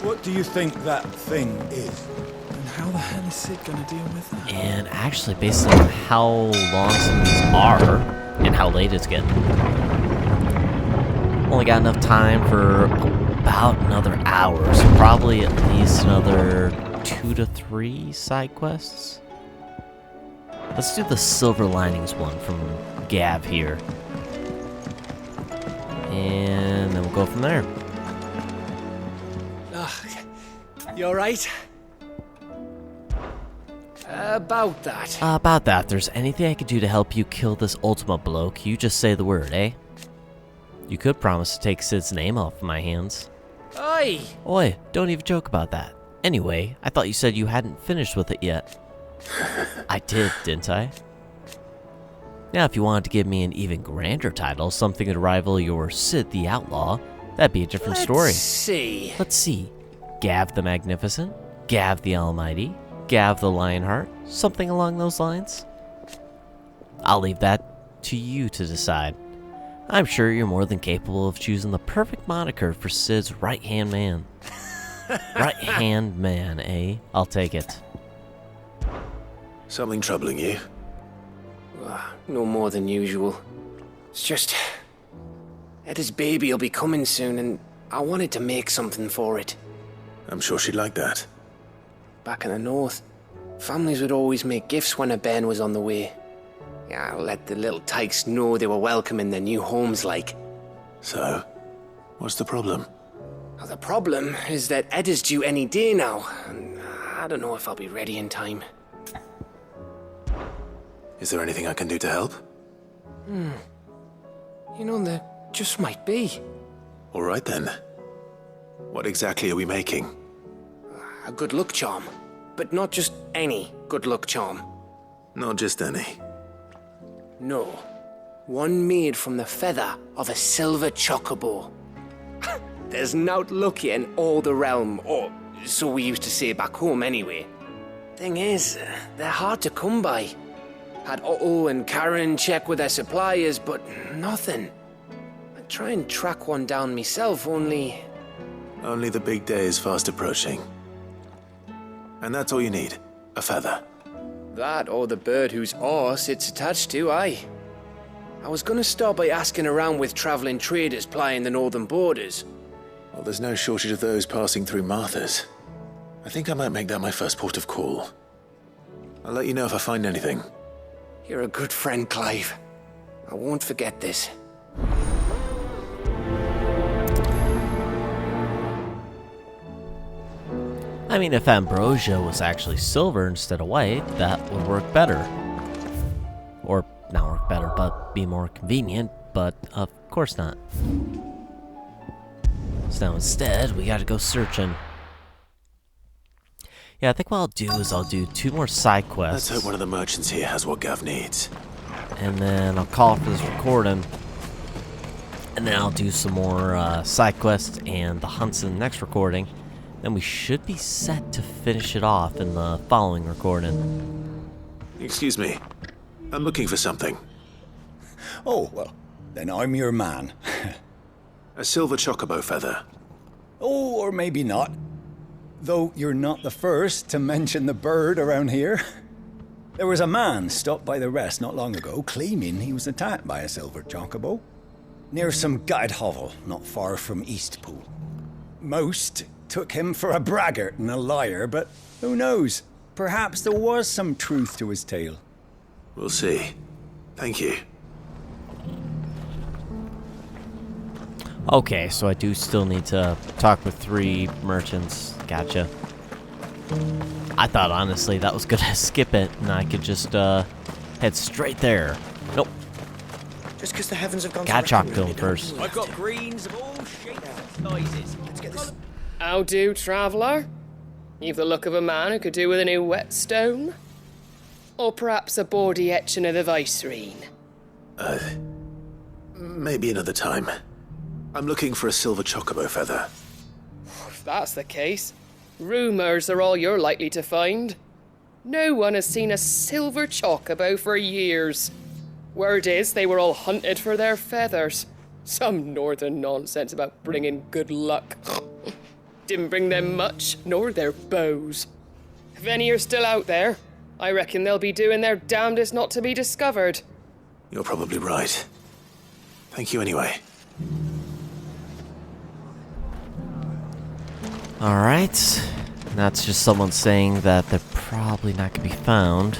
What do you think that thing is? And how the hell is Sid gonna deal with that? And actually, based on how long some of these are and how late it's getting, only got enough time for about another hour, so probably at least another 2 to 3 side quests. Let's do the Silver Linings one from Gav here. And then we'll go from there. You alright? About that. About that, if there's anything I could do to help you kill this Ultima bloke, you just say the word, eh? You could promise to take Sid's name off my hands. Oi! Oi, don't even joke about that. Anyway, I thought you said you hadn't finished with it yet. I did, didn't I? Now, if you wanted to give me an even grander title, something to rival your Sid the Outlaw, that'd be a different story. Let's see. Gav the Magnificent, Gav the Almighty, Gav the Lionheart, something along those lines? I'll leave that to you to decide. I'm sure you're more than capable of choosing the perfect moniker for Sid's right-hand man. Right-hand man, eh? I'll take it. Something troubling you? No more than usual. It's just... Eda's baby will be coming soon, and I wanted to make something for it. I'm sure she'd like that. Back in the north, families would always make gifts when a bairn was on the way. Yeah, let the little tykes know they were welcome in their new homes, like. So, what's the problem? Well, the problem is that Eda's due any day now, and I don't know if I'll be ready in time. Is there anything I can do to help? You know, there just might be. All right then. What exactly are we making? A good luck charm. But not just any good luck charm. Not just any. No. One made from the feather of a silver chocobo. There's nowt luckier in all the realm, or so we used to say back home anyway. Thing is, they're hard to come by. Had Otto and Karen check with their suppliers, but nothing. I'd try and track one down myself, only... Only the big day is fast approaching. And that's all you need, a feather. That or the bird whose horse it's attached to, aye. I was gonna start by asking around with traveling traders plying the northern borders. Well, there's no shortage of those passing through Martha's. I think I might make that my first port of call. I'll let you know if I find anything. You're a good friend, Clive. I won't forget this. I mean, if ambrosia was actually silver instead of white, that would work better. Or, not work better, but be more convenient, but of course not. So now instead, we gotta go searching. Yeah, I think what I'll do is I'll do 2 more side quests. Let's hope one of the merchants here has what Gav needs. And then I'll call for this recording. And then I'll do some more side quests and the hunts in the next recording. Then we should be set to finish it off in the following recording. Excuse me. I'm looking for something. Oh, well, then I'm your man. A silver chocobo feather. Oh, or maybe not. Though you're not the first to mention the bird around here. There was a man stopped by the rest not long ago claiming he was attacked by a silver chocobo near some gutted hovel not far from Eastpool. Most took him for a braggart and a liar, but who knows? Perhaps there was some truth to his tale. We'll see. Thank you. Okay, so I do still need to talk with 3 merchants. Gotcha. I thought, honestly, that was gonna skip it, and I could just head straight there. Nope. Just because the heavens have gone Got to chalk reckon, film really first. I've got greens of all shapes and sizes. Let's get this. How do, traveller? You've the look of a man who could do with a new whetstone. Or perhaps a bawdy etching of the Vicerine. Maybe another time. I'm looking for a silver chocobo feather. If that's the case, rumours are all you're likely to find. No one has seen a silver chocobo for years. Word is they were all hunted for their feathers. Some northern nonsense about bringing good luck. Didn't bring them much, nor their bows. If any are still out there, I reckon they'll be doing their damnedest not to be discovered. You're probably right. Thank you anyway. Alright. That's just someone saying that they're probably not gonna be found.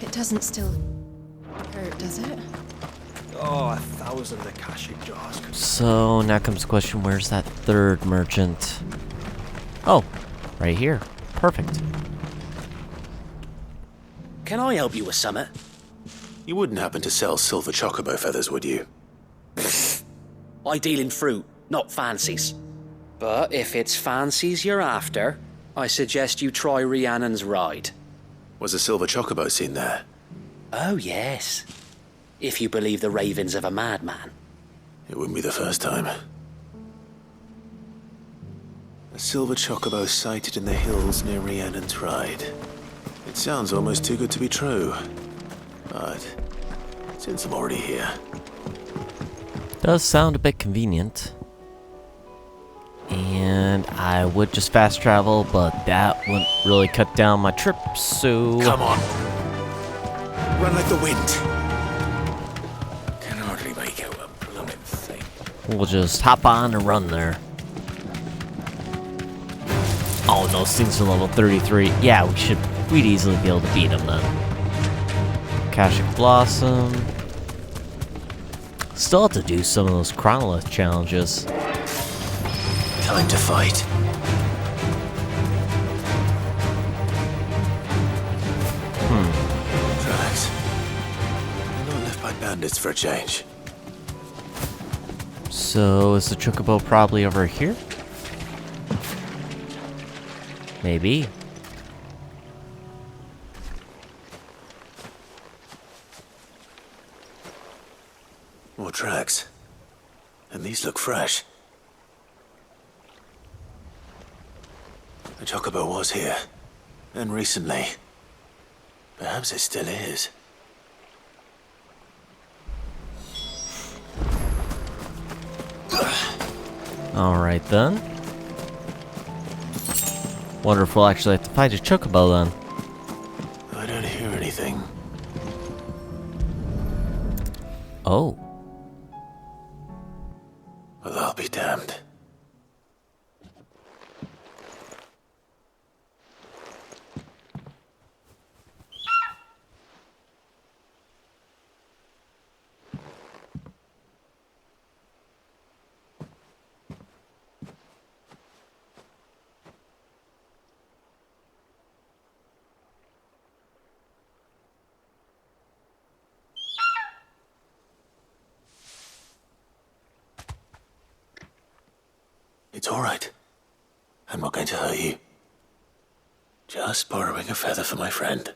It doesn't still hurt, does it? Oh, 1,000 Akashic jars. So now comes the question, where's that third merchant? Oh, right here. Perfect. Can I help you with summit? You wouldn't happen to sell silver chocobo feathers, would you? I deal in fruit, not fancies. But if it's fancies you're after, I suggest you try Rhiannon's ride. Was a silver chocobo seen there? Oh, yes. If you believe the ravings of a madman. It wouldn't be the first time. A silver chocobo sighted in the hills near Rhiannon's Ride. It sounds almost too good to be true. But since I'm already here... Does sound a bit convenient. And I would just fast travel, but that wouldn't really cut down my trip, so... Come on! Run like the wind! Can hardly make out a blooming thing. We'll just hop on and run there. Oh, those things are level 33. Yeah, we'd easily be able to beat them then. Akashic Blossom. Still have to do some of those Chronolith challenges. Time to fight. Tracks. They're not left by bandits for a change. So, is the Chocobo probably over here? Maybe. More tracks. And these look fresh. The chocobo was here. And recently. Perhaps it still is. Alright then. Wonder if we'll actually have to fight a Chocobo then. I don't hear anything. Oh. Well, I'll be damned. It's all right. I'm not going to hurt you. Just borrowing a feather for my friend.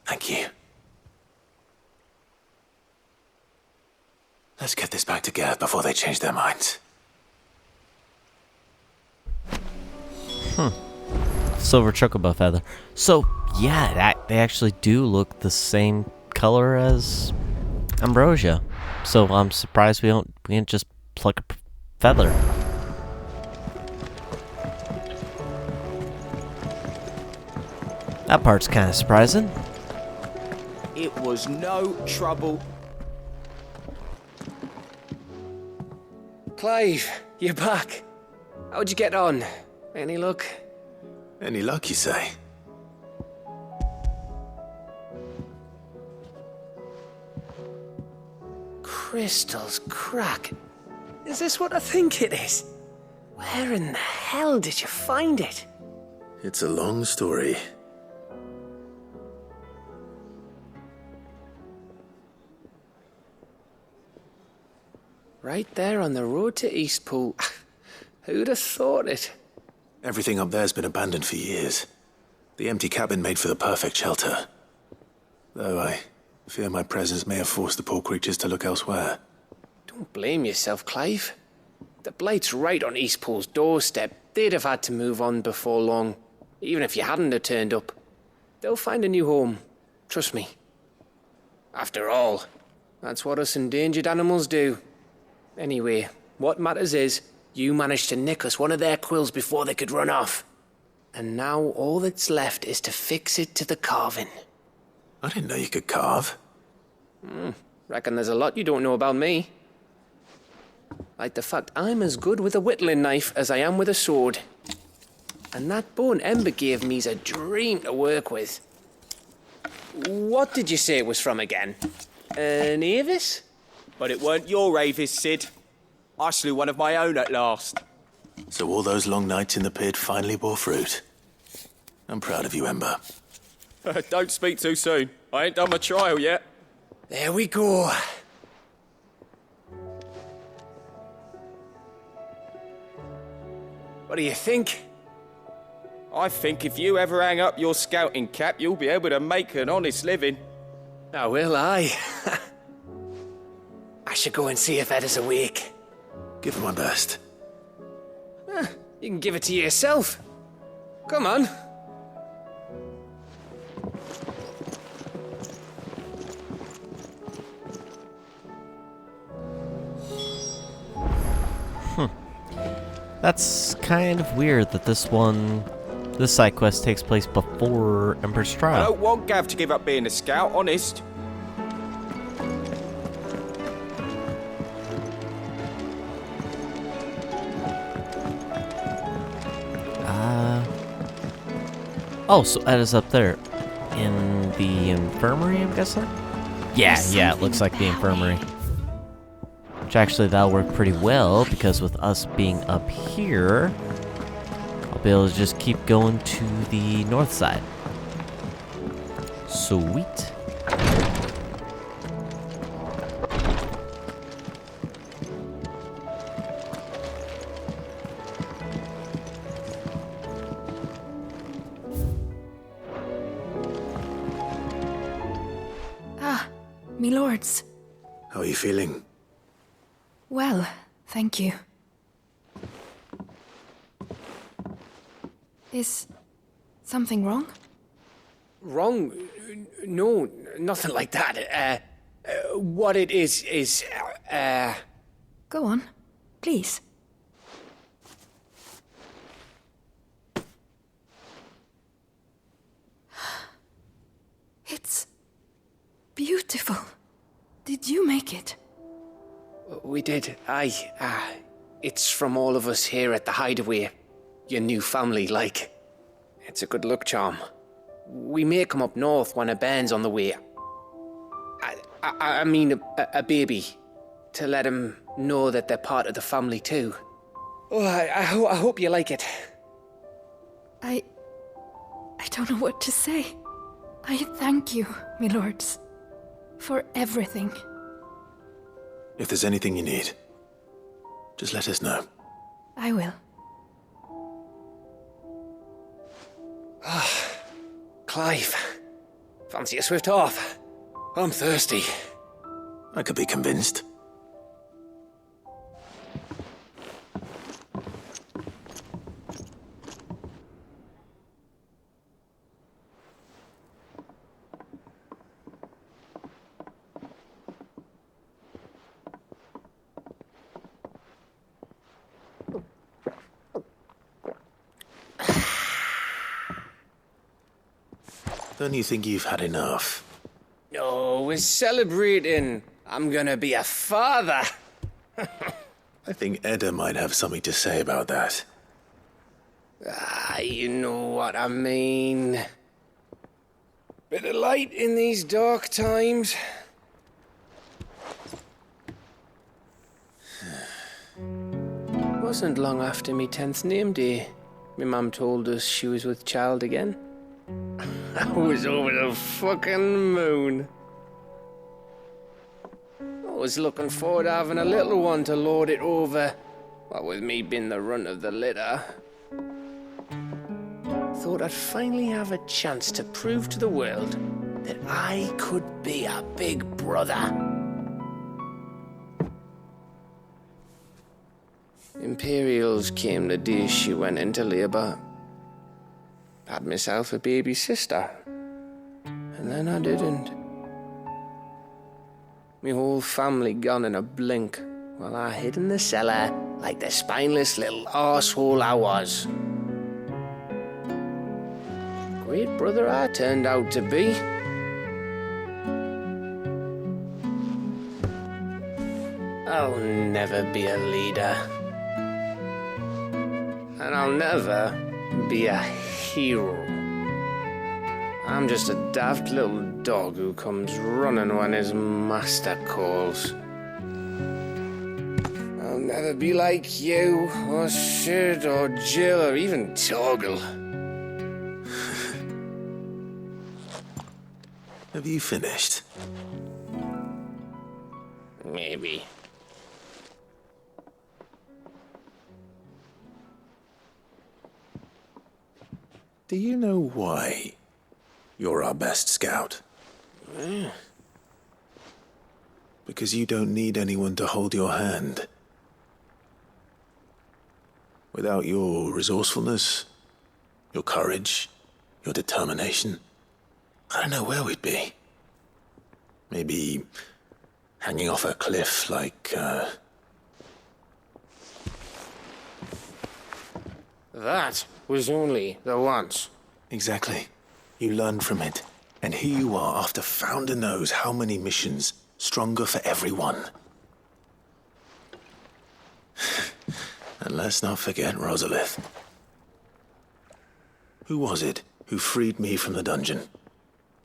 Thank you. Let's get this back to Gareth before they change their minds. Silver Chocobo feather. So, yeah, they actually do look the same color as Ambrosia. So I'm surprised we didn't just pluck a feather. That part's kind of surprising. It was no trouble. Clive, you're back. How'd you get on? Any luck? Any luck, you say? Crystal's crack. Is this what I think it is? Where in the hell did you find it? It's a long story. Right there on the road to Eastpool. Who'd have thought it? Everything up there's been abandoned for years. The empty cabin made for the perfect shelter. Though I fear my presence may have forced the poor creatures to look elsewhere. Don't blame yourself, Clive. The Blight's right on Eastpool's doorstep. They'd have had to move on before long, even if you hadn't have turned up. They'll find a new home. Trust me. After all, That's what us endangered animals do. Anyway, what matters is, you managed to nick us one of their quills before they could run off. And now all that's left is to fix it to the carving. I didn't know you could carve. Reckon there's a lot you don't know about me. Like the fact I'm as good with a whittling knife as I am with a sword. And that bone Ember gave me's a dream to work with. What did you say it was from again? An Avis? But it weren't your Avis, Sid. I slew one of my own at last. So all those long nights in the pit finally bore fruit. I'm proud of you, Ember. Don't speak too soon. I ain't done my trial yet. There we go. What do you think? I think if you ever hang up your scouting cap, you'll be able to make an honest living. Oh, will I? I should go and see if Ed is awake. Give it my best. You can give it to yourself. Come on. That's kind of weird that this side quest takes place before Emperor's I trial. don't want Gav to give up being a scout, honest. Oh, so Ed is up there. In the infirmary, I'm guessing? Yeah, it looks like the infirmary. Which actually, that'll work pretty well, because with us being up here, I'll be able to just keep going to the north side. Sweet. Me lords. How are you feeling? Well, thank you. Is something wrong? Wrong? No, nothing like that. What it is... Go on, please. It's beautiful. Did you make it? We did, aye. It's from all of us here at the Hideaway. Your new family, like. It's a good luck charm. We may come up north when a band's on the way. I mean a baby. To let him know that they're part of the family too. Oh, I hope you like it. I don't know what to say. I thank you, my lords, for everything. If there's anything you need, just let us know. I will. Clive, fancy a swift off? I'm thirsty. I could be convinced. Don't you think you've had enough? No, we're celebrating. I'm gonna be a father. I think Edda might have something to say about that. You know what I mean. Bit of light in these dark times. Wasn't long after me 10th name day. My mum told us she was with child again. I was over the fucking moon. I was looking forward to having a little one to lord it over. What with me being the runt of the litter. Thought I'd finally have a chance to prove to the world that I could be a big brother. Imperials came the day she went into labour. Had myself a baby sister. And then I didn't. Me whole family gone in a blink, while I hid in the cellar like the spineless little arsehole I was. Great brother I turned out to be. I'll never be a leader. And I'll never be a hero. I'm just a daft little dog who comes running when his master calls. I'll never be like you, or Sid, or Jill, or even Torgal. Have you finished? Maybe. Do you know why you're our best scout? Because you don't need anyone to hold your hand. Without your resourcefulness, your courage, your determination, I don't know where we'd be. Maybe hanging off a cliff like, That was only the once. Exactly. You learn from it. And here you are after Founder knows how many missions, stronger for everyone. And let's not forget Rosalith. Who was it who freed me from the dungeon?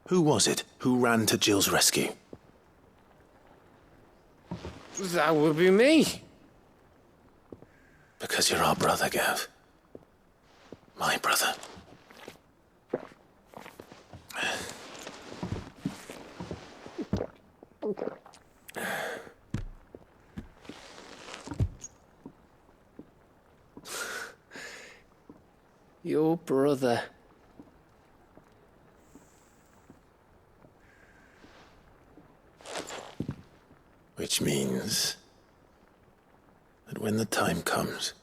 Who was it who ran to Jill's rescue? That would be me. Because you're our brother, Gav. My brother. Your brother. Which means that when the time comes,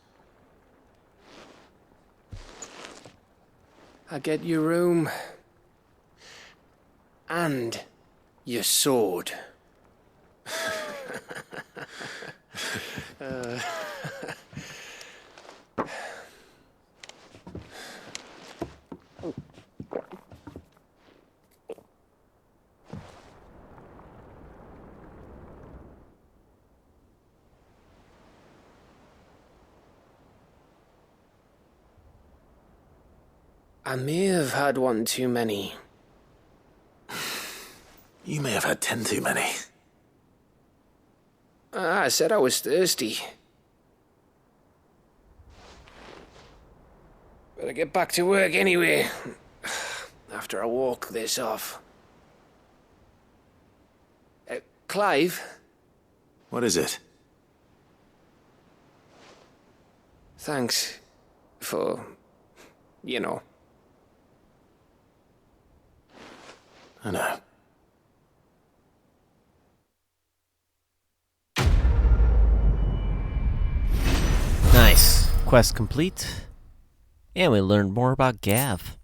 I get your room. And your sword. I may have had one too many. you may have had 10 too many. I said I was thirsty. Better get back to work anyway. After I walk this off. Clive? What is it? Thanks for, you know. I know. Nice. Quest complete. And we learned more about Gav.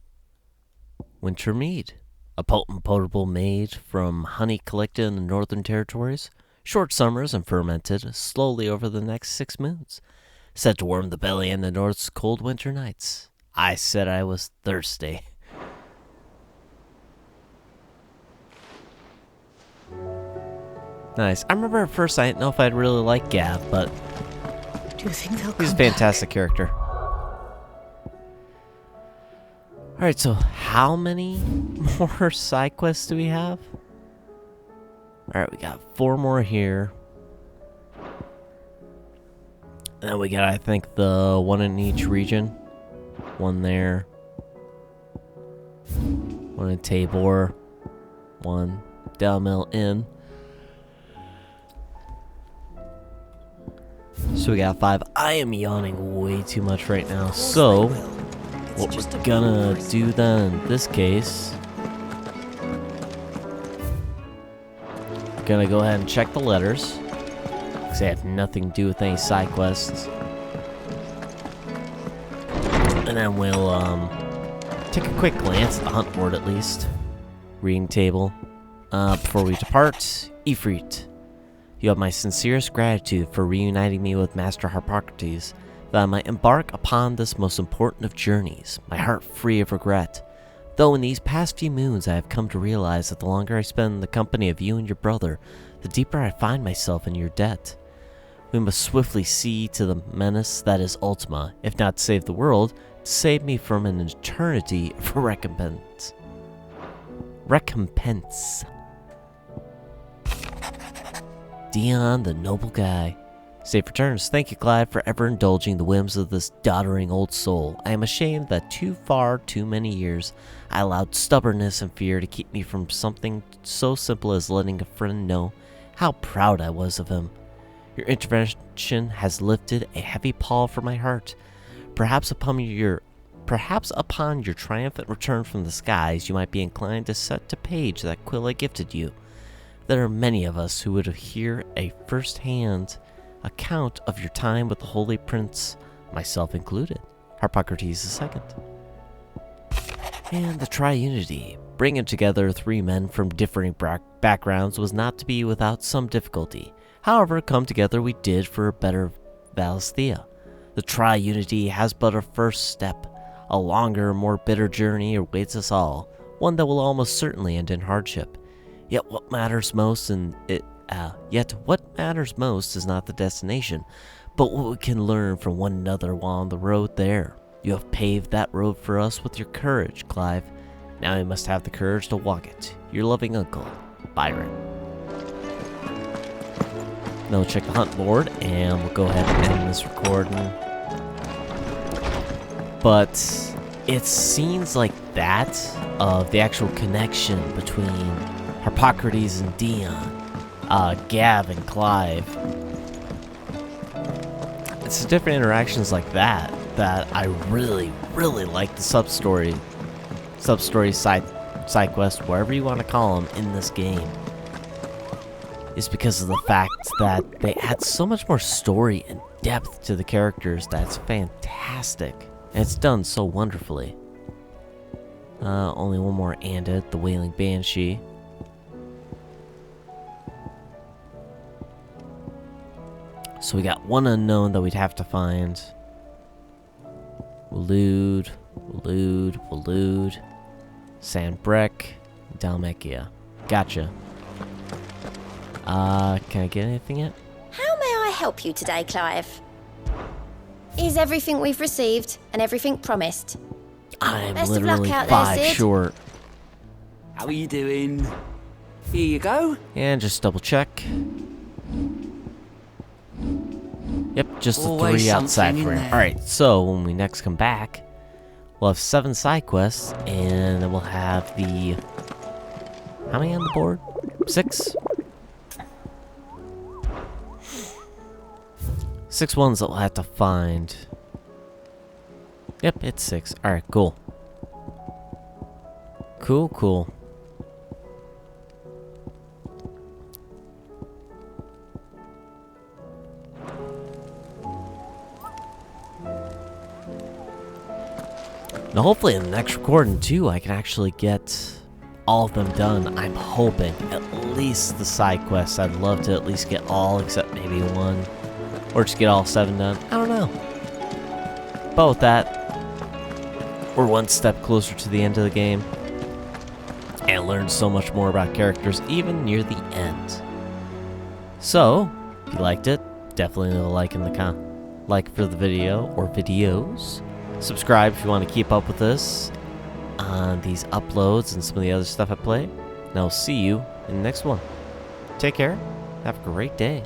Winter mead. A potent potable made from honey collected in the Northern Territories. Short summers and fermented slowly over the next 6 moons. Said to warm the belly in the North's cold winter nights. I said I was thirsty. Nice. I remember at first I didn't know if I'd really like Gav, but Do you think they'll he's a come fantastic character. Alright, so how many more side quests do we have? Alright, we got 4 more here. And then we got, I think, the one in each region. One there. One in Tabor. One Delmill Inn. So we got 5. I am yawning way too much right now. So, what we're gonna do then in this case, we're gonna go ahead and check the letters. Because they have nothing to do with any side quests. And then we'll take a quick glance at the hunt board at least. Reading table. Before we depart, Ifrit. You have my sincerest gratitude for reuniting me with Master Harpocrates, that I might embark upon this most important of journeys, my heart free of regret. Though in these past few moons I have come to realize that the longer I spend in the company of you and your brother, the deeper I find myself in your debt. We must swiftly see to the menace that is Ultima, if not to save the world, to save me from an eternity of recompense. Dion, the noble guy. Safe returns. Thank you, Clive, for ever indulging the whims of this doddering old soul. I am ashamed that too many years I allowed stubbornness and fear to keep me from something so simple as letting a friend know how proud I was of him. Your intervention has lifted a heavy pall from my heart. Perhaps upon your triumphant return from the skies, you might be inclined to set to page that quill I gifted you. There are many of us who would hear a first-hand account of your time with the Holy Prince, myself included, Harpocrates II. And the Triunity. Bringing together three men from differing backgrounds was not to be without some difficulty. However, come together we did for a better Valisthea. The Triunity has but a first step. A longer, more bitter journey awaits us all, one that will almost certainly end in hardship. Yet what matters most is not the destination, but what we can learn from one another while on the road there. You have paved that road for us with your courage, Clive. Now you must have the courage to walk it. Your loving uncle, Byron. Now we'll check the hunt board, and we'll go ahead and end this recording. But it's scenes like that of the actual connection between Harpocrates and Dion, Gav and Clive. It's the different interactions like that I really, really like the sub-story, side quest, whatever you want to call them in this game. Is because of the fact that they add so much more story and depth to the characters that's fantastic. And it's done so wonderfully. Only one more Andit, the Wailing Banshee. So we got one unknown that we'd have to find. Waloed. Sandbreck. Dalmekia. Gotcha. Can I get anything yet? How may I help you today, Clive? Is everything we've received and everything promised? I'm Best of luck literally out there, 5 Sid. short. How are you doing? Here you go. And just double check. Yep, just the Always 3 outside something for in him. there. Alright, so when we next come back, we'll have 7 side quests, and then we'll have the... How many on the board? 6? 6 ones that we'll have to find. Yep, it's 6. Alright, cool. Cool. Now hopefully in the next recording too, I can actually get all of them done. I'm hoping at least the side quests. I'd love to at least get all except maybe 1. Or just get all 7 done. I don't know. But with that, we're one step closer to the end of the game. And learn so much more about characters even near the end. So, if you liked it, definitely leave a like in the like for the video or videos. Subscribe if you want to keep up with this on these uploads and some of the other stuff I play. And I'll see you in the next one. Take care. Have a great day.